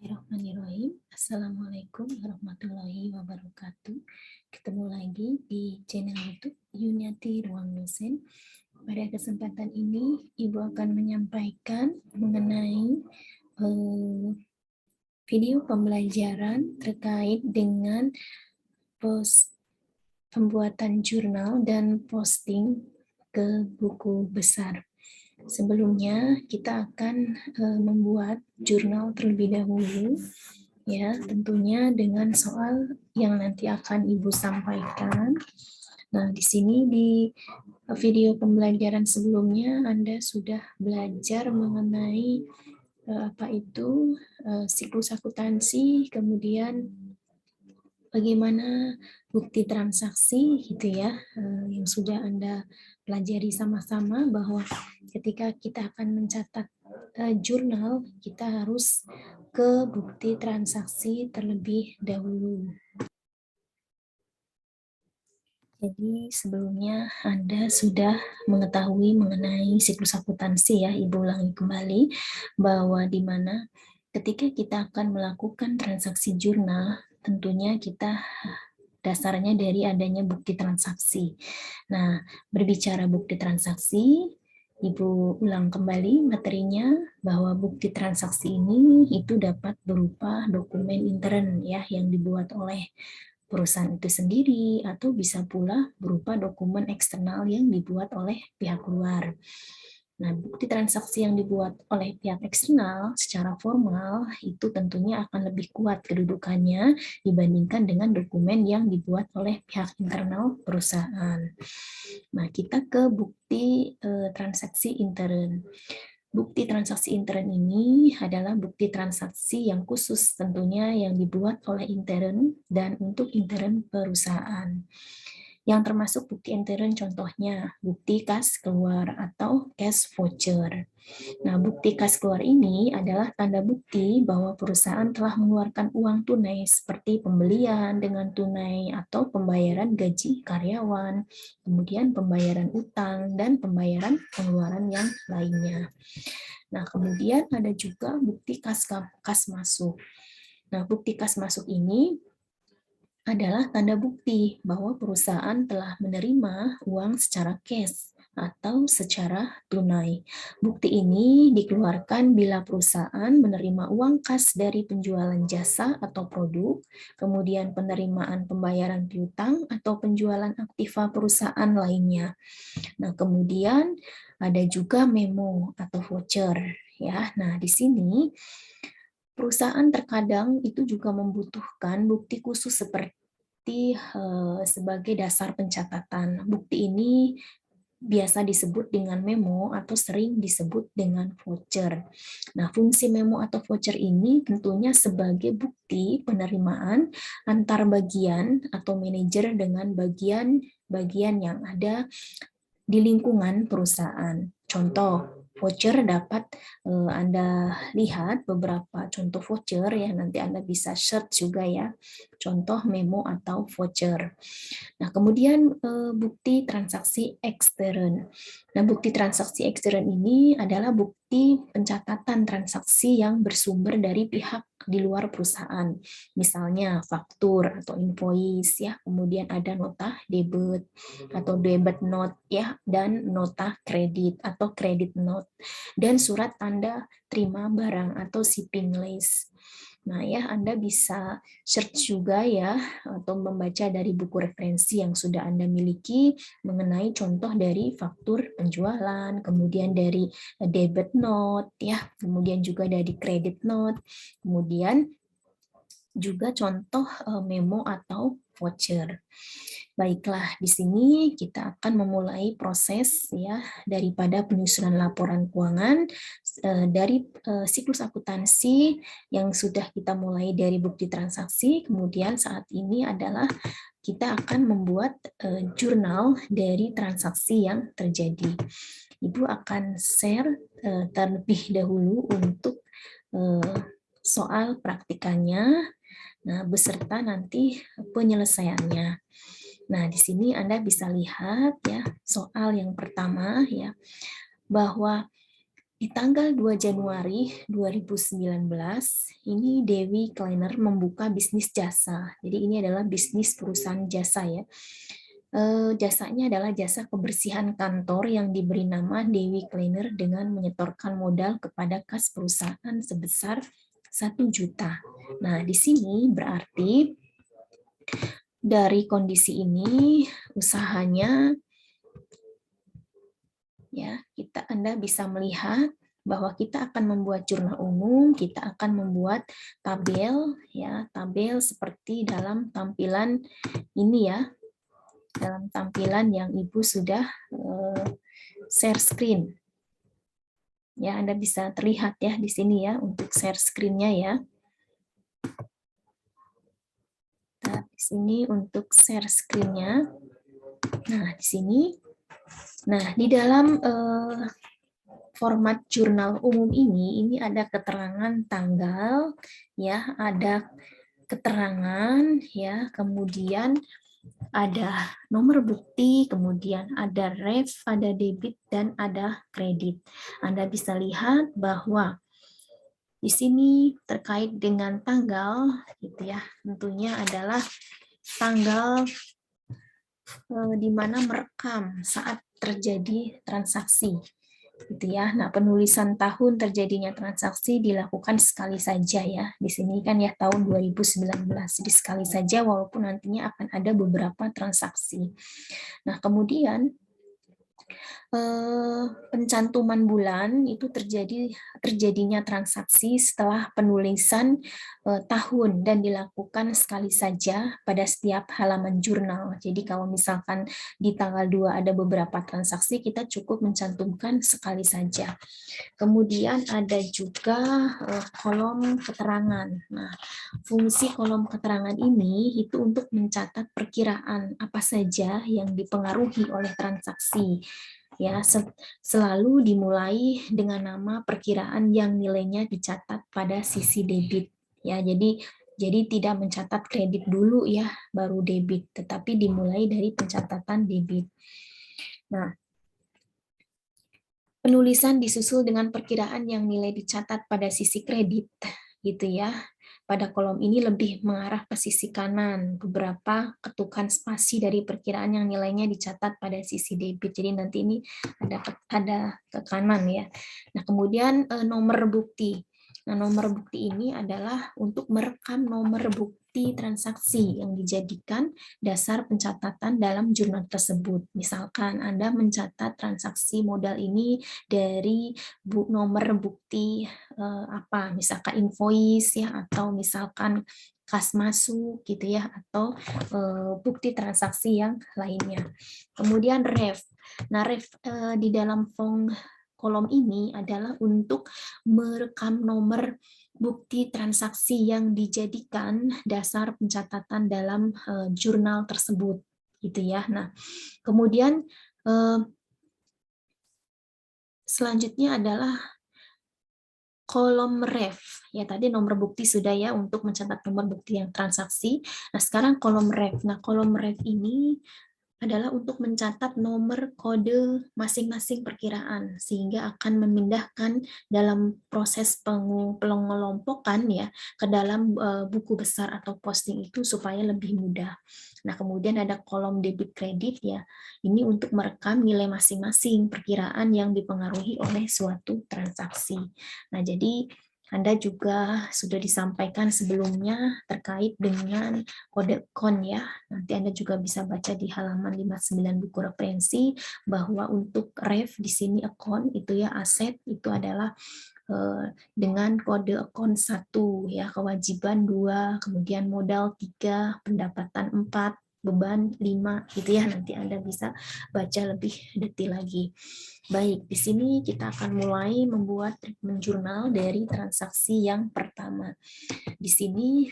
Bismillahirrahmanirrahim. Assalamualaikum warahmatullahi wabarakatuh. Ketemu lagi di channel YouTube Yuniati Ruang Dosen. Pada kesempatan ini, Ibu akan menyampaikan mengenai video pembelajaran terkait dengan pembuatan jurnal dan posting ke buku besar. Sebelumnya kita akan membuat jurnal terlebih dahulu, ya, tentunya dengan soal yang nanti akan Ibu sampaikan. Nah, di sini di video pembelajaran sebelumnya Anda sudah belajar mengenai apa itu siklus akuntansi, kemudian bagaimana bukti transaksi, gitu ya, yang sudah Anda pelajari sama-sama, bahwa ketika kita akan mencatat jurnal, kita harus ke bukti transaksi terlebih dahulu. Jadi sebelumnya Anda sudah mengetahui mengenai siklus akuntansi, ya, Ibu ulangi kembali, bahwa di mana ketika kita akan melakukan transaksi jurnal, tentunya kita dasarnya dari adanya bukti transaksi. Nah, berbicara bukti transaksi, Ibu ulang kembali materinya bahwa bukti transaksi ini itu dapat berupa dokumen intern, ya, yang dibuat oleh perusahaan itu sendiri, atau bisa pula berupa dokumen eksternal yang dibuat oleh pihak luar. Nah, bukti transaksi yang dibuat oleh pihak eksternal secara formal itu tentunya akan lebih kuat kedudukannya dibandingkan dengan dokumen yang dibuat oleh pihak internal perusahaan. Nah, kita ke bukti transaksi intern. Bukti transaksi intern ini adalah bukti transaksi yang khusus tentunya yang dibuat oleh intern dan untuk intern perusahaan. Yang termasuk bukti intern contohnya bukti kas keluar atau cash voucher. Nah, bukti kas keluar ini adalah tanda bukti bahwa perusahaan telah mengeluarkan uang tunai seperti pembelian dengan tunai atau pembayaran gaji karyawan, kemudian pembayaran utang, dan pembayaran pengeluaran yang lainnya. Nah, kemudian ada juga bukti kas masuk. Nah, bukti kas masuk ini adalah tanda bukti bahwa perusahaan telah menerima uang secara cash atau secara tunai. Bukti ini dikeluarkan bila perusahaan menerima uang kas dari penjualan jasa atau produk, kemudian penerimaan pembayaran piutang atau penjualan aktiva perusahaan lainnya. Nah, kemudian ada juga memo atau voucher, ya. Nah, di sini perusahaan terkadang itu juga membutuhkan bukti khusus seperti sebagai dasar pencatatan. Bukti ini biasa disebut dengan memo atau sering disebut dengan voucher. Nah, fungsi memo atau voucher ini tentunya sebagai bukti penerimaan antar bagian atau manajer dengan bagian-bagian yang ada di lingkungan perusahaan. Contoh, voucher dapat Anda lihat beberapa contoh voucher, ya, nanti Anda bisa search juga, ya, contoh memo atau voucher. Nah, kemudian bukti transaksi ekstern. Nah, bukti transaksi ekstern ini adalah bukti pencatatan transaksi yang bersumber dari pihak di luar perusahaan. Misalnya faktur atau invoice, ya, kemudian ada nota debit atau debit note, ya, dan nota kredit atau credit note, dan surat tanda terima barang atau shipping list. Nah, ya, Anda bisa search juga, ya, atau membaca dari buku referensi yang sudah Anda miliki mengenai contoh dari faktur penjualan, kemudian dari debit note, ya, kemudian juga dari credit note, kemudian juga contoh memo atau voucher. Baiklah, di sini kita akan memulai proses, ya, daripada penyusunan laporan keuangan dari siklus akuntansi yang sudah kita mulai dari bukti transaksi. Kemudian saat ini adalah kita akan membuat jurnal dari transaksi yang terjadi. Ibu akan share terlebih dahulu untuk soal praktikannya, nah, beserta nanti penyelesaiannya. Nah, di sini Anda bisa lihat, ya, soal yang pertama, ya, bahwa Di tanggal 2 Januari 2019, ini Dewi Kleiner membuka bisnis jasa. Jadi ini adalah bisnis perusahaan jasa ya. Jasanya adalah jasa kebersihan kantor yang diberi nama Dewi Kleiner dengan menyetorkan modal kepada kas perusahaan sebesar 1 juta. Nah, di sini berarti dari kondisi ini usahanya ya, Anda bisa melihat bahwa kita akan membuat jurnal umum, kita akan membuat tabel ya, tabel seperti dalam tampilan ini ya. Dalam tampilan yang Ibu sudah share screen. Ya, Anda bisa terlihat ya di sini ya untuk share screen-nya ya. Nah, di sini untuk share screen-nya. Nah, di sini. Nah, di dalam format jurnal umum ini ada keterangan tanggal, ya, ada keterangan, ya, kemudian ada nomor bukti, kemudian ada ref, ada debit, dan ada kredit. Anda bisa lihat bahwa di sini terkait dengan tanggal, gitu ya, tentunya adalah tanggal di mana merekam saat terjadi transaksi, gitu ya. Nah, penulisan tahun terjadinya transaksi dilakukan sekali saja ya. Di sini kan ya tahun 2019, jadi sekali saja walaupun nantinya akan ada beberapa transaksi. Nah, kemudian pencantuman bulan itu terjadinya transaksi setelah penulisan tahun dan dilakukan sekali saja pada setiap halaman jurnal. Jadi kalau misalkan di tanggal 2 ada beberapa transaksi, kita cukup mencantumkan sekali saja. Kemudian ada juga kolom keterangan. Nah, fungsi kolom keterangan ini itu untuk mencatat perkiraan apa saja yang dipengaruhi oleh transaksi. Ya, selalu dimulai dengan nama perkiraan yang nilainya dicatat pada sisi debit. Ya, jadi tidak mencatat kredit dulu ya, baru debit, tetapi dimulai dari pencatatan debit. Nah, penulisan disusul dengan perkiraan yang nilai dicatat pada sisi kredit, gitu ya. Pada kolom ini lebih mengarah ke sisi kanan, beberapa ketukan spasi dari perkiraan yang nilainya dicatat pada sisi debit. Jadi nanti ini ada ke kanan ya. Nah, kemudian nomor bukti. Nah, nomor bukti ini adalah untuk merekam nomor bukti transaksi yang dijadikan dasar pencatatan dalam jurnal tersebut. Misalkan Anda mencatat transaksi modal ini dari nomor bukti apa, misalkan invoice ya, atau misalkan kas masuk gitu ya, atau bukti transaksi yang lainnya. Kemudian ref. Nah, ref di dalam kolom ini adalah untuk merekam nomor bukti transaksi yang dijadikan dasar pencatatan dalam jurnal tersebut, gitu ya. Nah, kemudian selanjutnya adalah kolom ref. Ya, tadi nomor bukti sudah ya untuk mencatat nomor bukti yang transaksi. Nah, sekarang kolom ref. Nah, kolom ref ini adalah untuk mencatat nomor kode masing-masing perkiraan sehingga akan memindahkan dalam proses pengelompokan ya ke dalam buku besar atau posting itu supaya lebih mudah. Nah, kemudian ada kolom debit kredit ya. Ini untuk merekam nilai masing-masing perkiraan yang dipengaruhi oleh suatu transaksi. Nah, jadi Anda juga sudah disampaikan sebelumnya terkait dengan kode kon ya. Nanti Anda juga bisa baca di halaman 59 buku referensi bahwa untuk ref di sini akun itu ya, aset itu adalah dengan kode akun 1 ya, kewajiban 2, kemudian modal 3, pendapatan 4, beban 5 gitu ya. Nanti Anda bisa baca lebih detail lagi. Baik, di sini kita akan mulai membuat treatment jurnal dari transaksi yang pertama. Di sini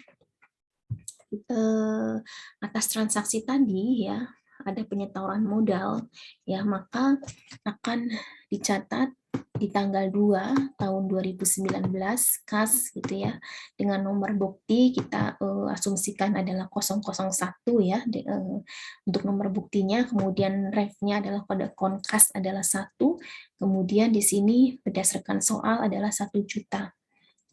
atas transaksi tadi ya ada penyetoran modal ya, maka akan dicatat di tanggal 2 tahun 2019 kas gitu ya, dengan nomor bukti kita asumsikan adalah 001 ya untuk nomor buktinya, kemudian ref-nya adalah kode akun kas adalah 1, kemudian di sini berdasarkan soal adalah 1 juta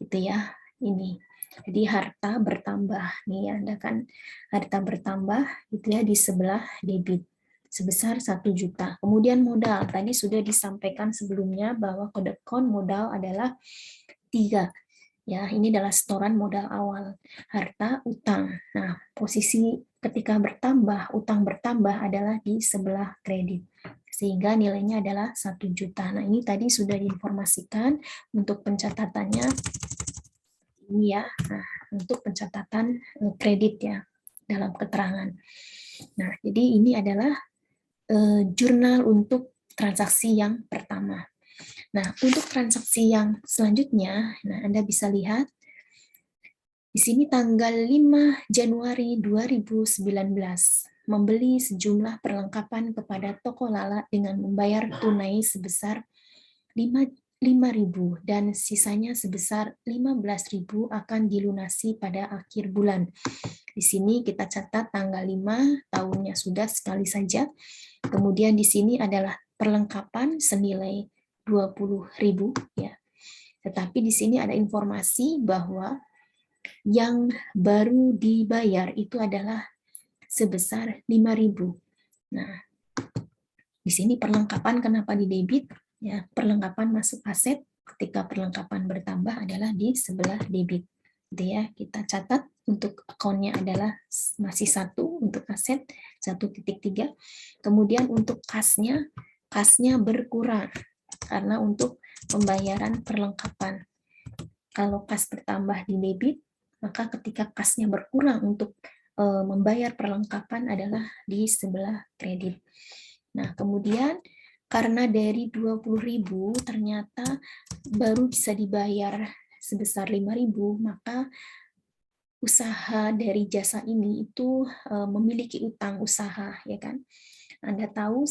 gitu ya. Ini jadi harta bertambah nih ya, Anda kan harta bertambah gitu ya di sebelah debit sebesar 1 juta. Kemudian modal, tadi sudah disampaikan sebelumnya bahwa kode akun modal adalah 3. Ya, ini adalah setoran modal awal, harta utang. Nah, posisi ketika bertambah, utang bertambah adalah di sebelah kredit. Sehingga nilainya adalah 1 juta. Nah, ini tadi sudah diinformasikan untuk pencatatannya ini ya. Nah, untuk pencatatan kredit ya dalam keterangan. Nah, jadi ini adalah jurnal untuk transaksi yang pertama. Nah, untuk transaksi yang selanjutnya, nah Anda bisa lihat di sini tanggal 5 Januari 2019 membeli sejumlah perlengkapan kepada toko Lala dengan membayar tunai sebesar 5.000 dan sisanya sebesar 15.000 akan dilunasi pada akhir bulan. Di sini kita catat tanggal 5, tahunnya sudah sekali saja. Kemudian di sini adalah perlengkapan senilai 20.000 ya. Tetapi di sini ada informasi bahwa yang baru dibayar itu adalah sebesar 5.000. Nah, di sini perlengkapan kenapa di debit? Ya, perlengkapan masuk aset ketika perlengkapan bertambah adalah di sebelah debit. Gitu ya, kita catat untuk akunnya adalah masih 1 untuk aset 1.3. Kemudian untuk kasnya berkurang karena untuk pembayaran perlengkapan. Kalau kas bertambah di debit, maka ketika kasnya berkurang untuk membayar perlengkapan adalah di sebelah kredit. Nah, kemudian karena dari 20.000 ternyata baru bisa dibayar sebesar 5.000, maka usaha dari jasa ini itu memiliki utang usaha, ya kan? Anda tahu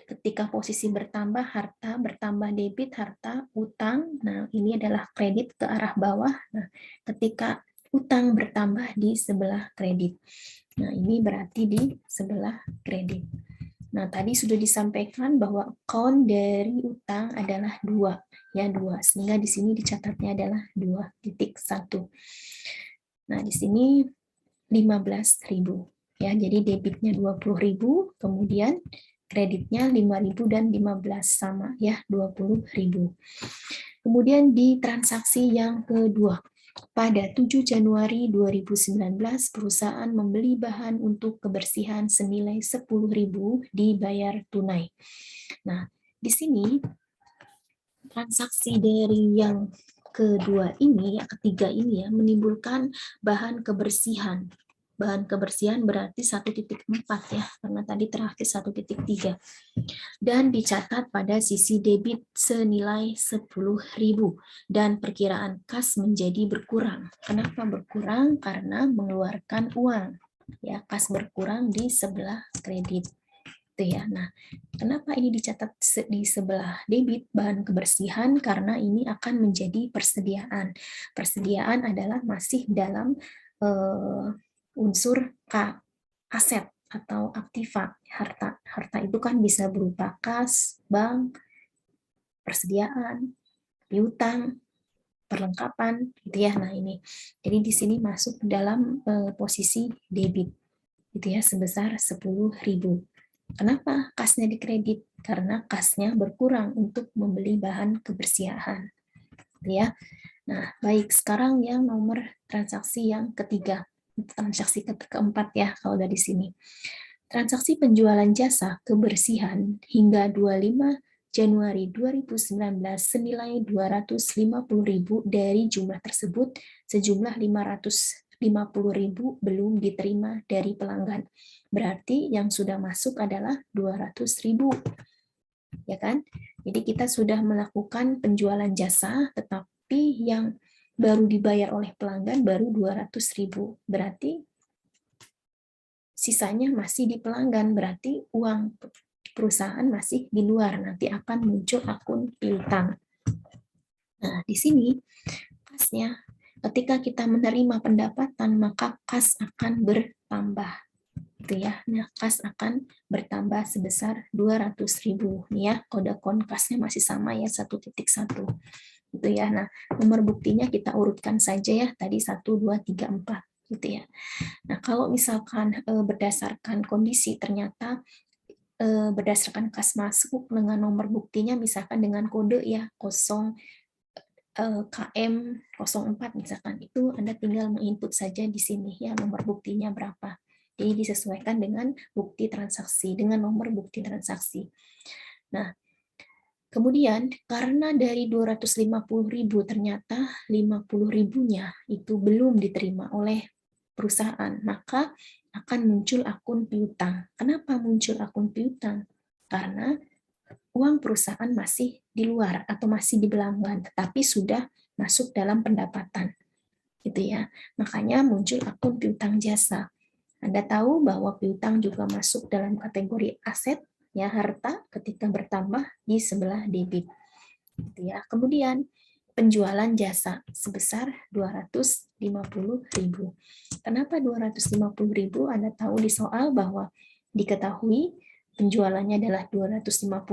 ketika posisi bertambah, harta bertambah debit, harta, utang. Nah, ini adalah kredit ke arah bawah. Nah, ketika utang bertambah di sebelah kredit. Nah, ini berarti di sebelah kredit. Nah, tadi sudah disampaikan bahwa akun dari utang adalah 2, ya 2. Sehingga di sini dicatatnya adalah 2.1. Nah, di sini 15.000. Ya, jadi debitnya 20.000, kemudian kreditnya 5.000 dan 15 sama ya 20.000. Kemudian di transaksi yang kedua, pada 7 Januari 2019 perusahaan membeli bahan untuk kebersihan senilai 10.000 dibayar tunai. Nah, di sini transaksi dari yang kedua ini, yang ketiga ini ya, menimbulkan bahan kebersihan. Bahan kebersihan berarti 1.4 ya, karena tadi terakhir 1.3. Dan dicatat pada sisi debit senilai 10.000 dan perkiraan kas menjadi berkurang. Kenapa berkurang? Karena mengeluarkan uang. Ya, kas berkurang di sebelah kredit. Ya. Nah, kenapa ini dicatat di sebelah debit bahan kebersihan? Karena ini akan menjadi persediaan. Persediaan adalah masih dalam unsur aset atau aktiva harta. Harta itu kan bisa berupa kas, bank, persediaan, piutang, perlengkapan, gitu ya. Nah ini, jadi di sini masuk dalam posisi debit, gitu ya, sebesar 10.000. Kenapa kasnya dikredit? Karena kasnya berkurang untuk membeli bahan kebersihan, gitu ya. Nah, baik, sekarang yang nomor transaksi yang ketiga, transaksi keempat ya, kalau dari sini. Transaksi penjualan jasa kebersihan hingga 25 Januari 2019 senilai 250.000 dari jumlah tersebut sejumlah 550.000 belum diterima dari pelanggan. Berarti yang sudah masuk adalah 200.000. Ya kan? Jadi kita sudah melakukan penjualan jasa tetapi yang baru dibayar oleh pelanggan baru 200.000. Berarti sisanya masih di pelanggan, berarti uang perusahaan masih di luar, nanti akan muncul akun piutang. Nah, di sini kasnya, ketika kita menerima pendapatan, maka kas akan bertambah. Gitu ya. Nah, kas akan bertambah sebesar 200.000. Nih ya, kode kasnya masih sama ya, 1.1. Gitu ya. Nah, nomor buktinya kita urutkan saja ya, tadi 1, 2, 3, 4. Gitu ya. Nah, kalau misalkan berdasarkan kondisi ternyata berdasarkan kas masuk dengan nomor buktinya misalkan dengan kode ya 0 KM04 misalkan, itu Anda tinggal menginput saja di sini ya nomor buktinya berapa. Jadi disesuaikan dengan bukti transaksi, dengan nomor bukti transaksi. Nah, kemudian karena dari 250.000 ternyata 50.000-nya itu belum diterima oleh perusahaan, maka akan muncul akun piutang. Kenapa muncul akun piutang? Karena uang perusahaan masih di luar atau masih di belanggan, tetapi sudah masuk dalam pendapatan. Gitu ya. Makanya muncul akun piutang jasa. Anda tahu bahwa piutang juga masuk dalam kategori aset, ya harta ketika bertambah di sebelah debit. Gitu ya. Kemudian penjualan jasa sebesar 250.000. Kenapa 250.000? Anda tahu di soal bahwa diketahui penjualannya adalah 250.000,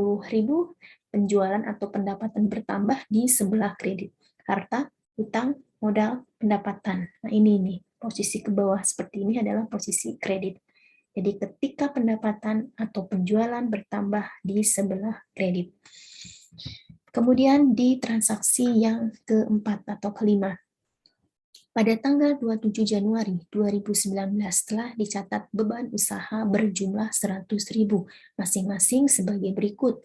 penjualan atau pendapatan bertambah di sebelah kredit. Harta, utang, modal, pendapatan. Nah ini nih, posisi ke bawah seperti ini adalah posisi kredit. Jadi ketika pendapatan atau penjualan bertambah di sebelah kredit. Kemudian di transaksi yang keempat atau kelima, pada tanggal 27 Januari 2019 telah dicatat beban usaha berjumlah 100.000, masing-masing sebagai berikut.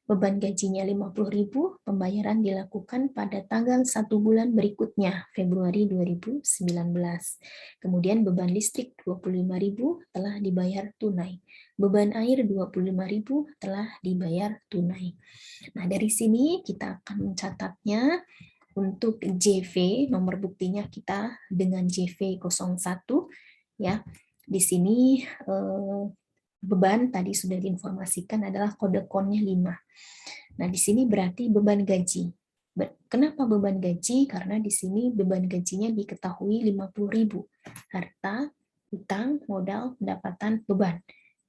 Beban gajinya 50.000, pembayaran dilakukan pada tanggal 1 bulan berikutnya, Februari 2019. Kemudian beban listrik 25.000 telah dibayar tunai. Beban air 25.000 telah dibayar tunai. Nah, dari sini kita akan mencatatnya. Untuk JV, nomor buktinya kita dengan JV01 ya. Di sini beban tadi sudah diinformasikan adalah kode konnya 5. Nah, di sini berarti beban gaji. Kenapa beban gaji? Karena di sini beban gajinya diketahui 50.000. Harta, utang, modal, pendapatan, beban.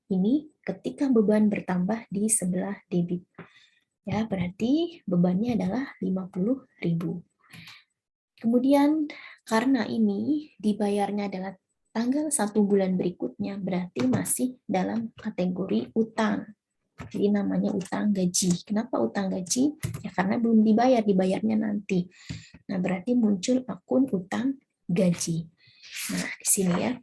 Ini ketika beban bertambah di sebelah debit. Ya, berarti bebannya adalah 50.000. Kemudian karena ini dibayarnya adalah tanggal 1 bulan berikutnya, berarti masih dalam kategori utang. Jadi namanya utang gaji. Kenapa utang gaji? Ya karena belum dibayar, dibayarnya nanti. Nah, berarti muncul akun utang gaji. Nah, di sini ya.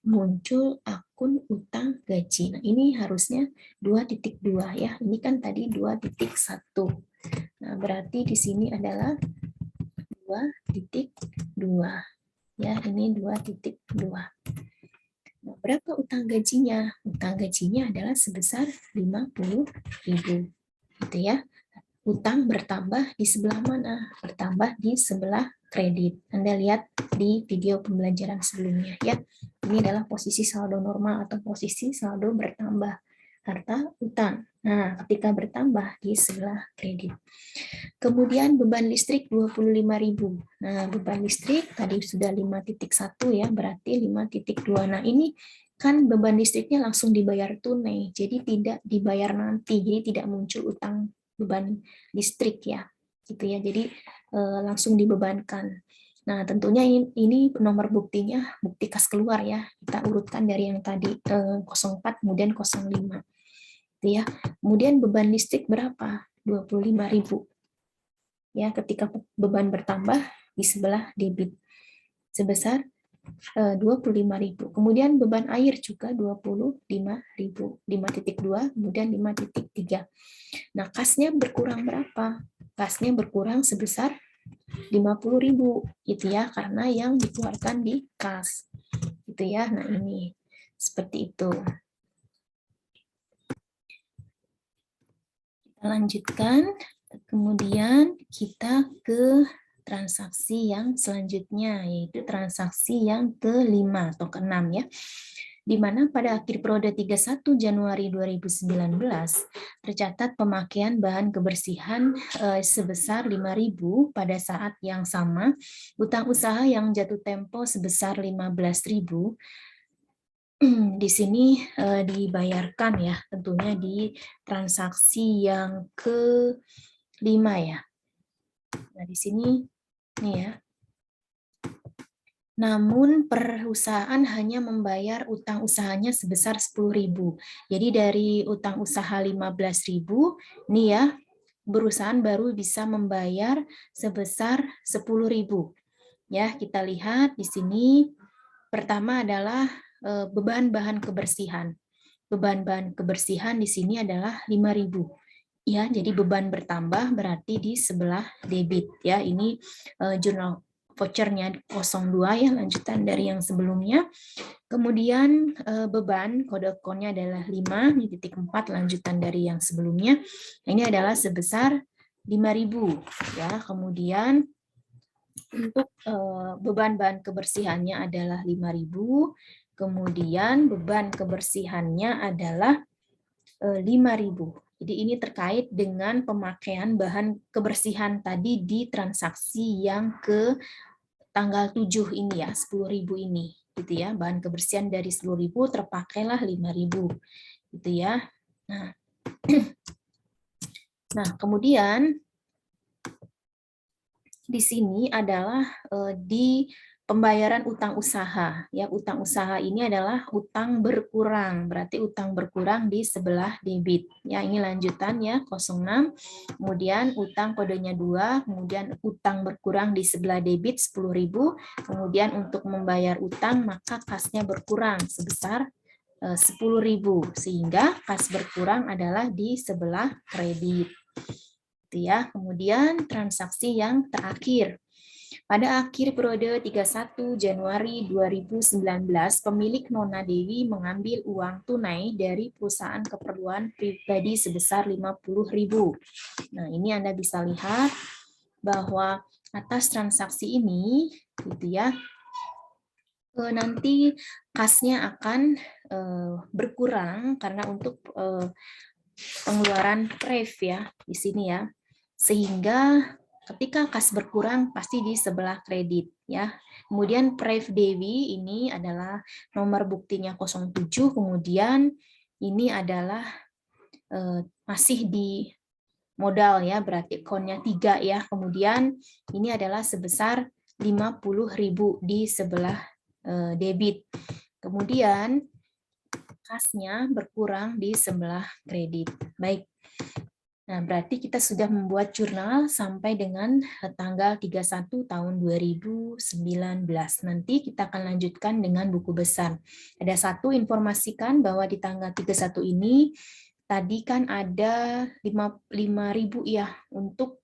Muncul akun utang gaji. Nah, ini harusnya 2.2 ya. Ini kan tadi 2.1. Nah, berarti di sini adalah 2.2. Ya, ini 2.2. Nah, berapa utang gajinya? Utang gajinya adalah sebesar 50.000. Gitu ya. Utang bertambah di sebelah mana? Bertambah di sebelah kredit. Anda lihat di video pembelajaran sebelumnya ya. Ini adalah posisi saldo normal atau posisi saldo bertambah. Harta, utang. Nah, ketika bertambah di sebelah kredit. Kemudian beban listrik 25.000. Nah, beban listrik tadi sudah 5.1 ya, berarti 5.2. Nah, ini kan beban listriknya langsung dibayar tunai, jadi tidak dibayar nanti, jadi tidak muncul utang beban listrik ya, gitu ya. Jadi langsung dibebankan. Nah, tentunya ini nomor buktinya bukti kas keluar ya. Kita urutkan dari yang tadi 04 kemudian 05. Gitu ya. Kemudian beban listrik berapa? 25.000. Ya, ketika beban bertambah di sebelah debit sebesar 25.000. Kemudian beban air juga 25.000, 5.2, kemudian 5.3. Nah, kasnya berkurang berapa? Kasnya berkurang sebesar 50.000 gitu ya, karena yang dikeluarkan di kas. Gitu ya. Nah, ini seperti itu. Kita lanjutkan. Kemudian kita ke transaksi yang selanjutnya, yaitu transaksi yang ke-5 atau ke-6 ya. di mana pada akhir periode 31 Januari 2019 tercatat pemakaian bahan kebersihan sebesar 5.000 pada saat yang sama, utang usaha yang jatuh tempo sebesar 15.000 di sini dibayarkan ya, tentunya di transaksi yang ke-5 ya. Nah, di sini nih ya. Namun perusahaan hanya membayar utang usahanya sebesar 10.000. Jadi dari utang usaha 15.000, nih ya, perusahaan baru bisa membayar sebesar 10.000. Ya, kita lihat di sini pertama adalah beban bahan kebersihan. Beban bahan kebersihan di sini adalah 5.000. Ya, jadi beban bertambah berarti di sebelah debit ya. Ini jurnal vouchernya 02 ya, lanjutan dari yang sebelumnya. Kemudian beban kode akunnya adalah 5.4 lanjutan dari yang sebelumnya. Ini adalah sebesar 5.000 ya. Kemudian untuk beban bahan kebersihannya adalah 5.000. Kemudian beban kebersihannya adalah 5.000. Jadi ini terkait dengan pemakaian bahan kebersihan tadi di transaksi yang ke tanggal 7 ini ya, 10.000 ini. Gitu ya, bahan kebersihan dari 10.000 terpakailah 5.000. Gitu ya. Nah, kemudian di sini adalah di pembayaran utang usaha. Ya, utang usaha ini adalah utang berkurang. Berarti utang berkurang di sebelah debit. Ya, ini lanjutan ya, 06. Kemudian utang kodenya 2, kemudian utang berkurang di sebelah debit 10.000. Kemudian untuk membayar utang maka kasnya berkurang sebesar 10.000, sehingga kas berkurang adalah di sebelah kredit. Ya, kemudian transaksi yang terakhir. Pada akhir periode 31 Januari 2019, pemilik Nona Dewi mengambil uang tunai dari perusahaan keperluan pribadi sebesar 50.000. Nah, ini Anda bisa lihat bahwa atas transaksi ini, gitu ya, nanti kasnya akan berkurang karena untuk pengeluaran PREV ya di sini ya, sehingga ketika kas berkurang pasti di sebelah kredit ya. Kemudian PREV Dewi ini adalah nomor buktinya 07, kemudian ini adalah masih di modal ya, berarti akunnya 3 ya. Kemudian ini adalah sebesar 50.000 di sebelah debit. Kemudian kasnya berkurang di sebelah kredit. Baik. Nah, berarti kita sudah membuat jurnal sampai dengan tanggal 31 tahun 2019. Nanti kita akan lanjutkan dengan buku besar. Ada satu informasikan bahwa di tanggal 31 ini tadi kan ada 5.000 ya untuk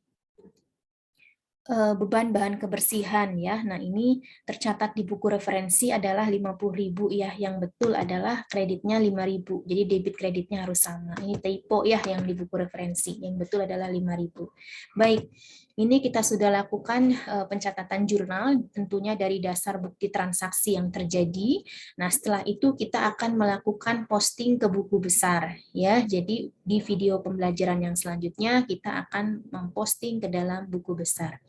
beban bahan kebersihan ya. Nah, ini tercatat di buku referensi adalah 50.000 ya. Yang betul adalah kreditnya 5.000. Jadi debit kreditnya harus sama. Ini typo ya yang di buku referensi. Yang betul adalah 5.000. Baik. Ini kita sudah lakukan pencatatan jurnal tentunya dari dasar bukti transaksi yang terjadi. Nah, setelah itu kita akan melakukan posting ke buku besar ya. Jadi di video pembelajaran yang selanjutnya kita akan memposting ke dalam buku besar.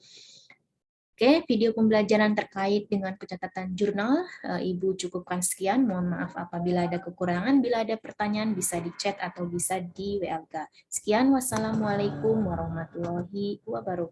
Oke, video pembelajaran terkait dengan pencatatan jurnal, Ibu cukupkan sekian. Mohon maaf apabila ada kekurangan. Bila ada pertanyaan bisa di chat atau bisa di WA. Sekian, wassalamualaikum warahmatullahi wabarakatuh.